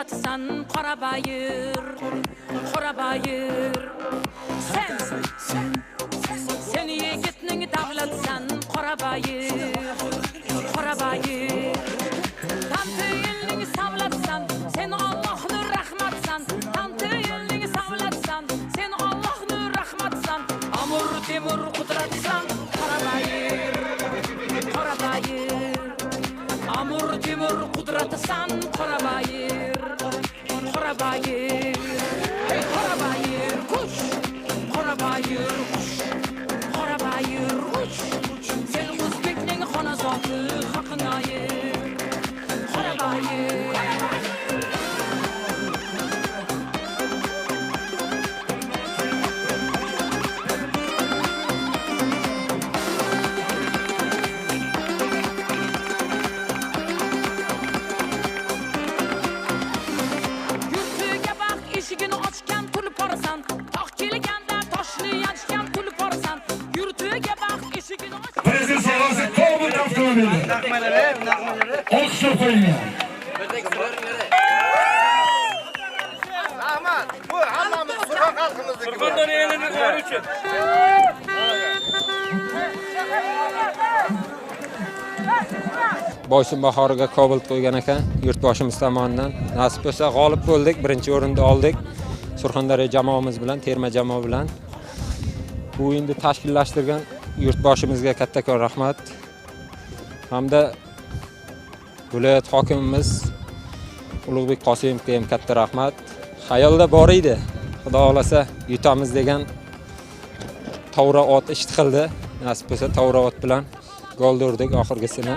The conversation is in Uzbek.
qudratsan qora bayır, qora bayır. Sen yigitning davlatsan qora bayır, qora bayır. Tantiyilning savlatsan, sen Allohning rahmatsan. Tantiyilning savlatsan, sen Allohning rahmatsan. Amur temur qudratsan qora bayır, qora bayır. Amur temur qudratsan qora bayır, qora bayır. Hey qora bayır kuş, qora bayır kuş, qora bayır kuş. Sen o'zbekning xonazoti haqingga ayir, qora bayır. Yurtiga baq eshigini ochgan tulib borasan. Toq kelganda toshni yanchgan tulib borasan. Yurtiga baq eshigini ochgan. Prezident siyosati Cobalt avtomobili. Olqishlar qo'yinglar. Rahmat. Bu hammamiz Surxon xalqimizniki. Surxondan elini qori uchun. Boysun bahoriga Cobalt qo'ygan ekan yurtboshimiz tomonidan. Nasib bo'lsa g'olib bo'ldik, birinchi o'rinni oldik. Surxondaryo jamoamiz bilan, terma jamoa bilan. Bu o'yinni tashkillashtirgan yurtboshimizga kattakon rahmat. Hamda viloyat hokimimiz Ulug'bek Qosimovga ham katta rahmat. Xayolda bor edi. Xudo xolasa yutamiz degan Tavra ot ishti qildi. Nasib bo'lsa Tavra ot bilan gol urdik oxirgisini.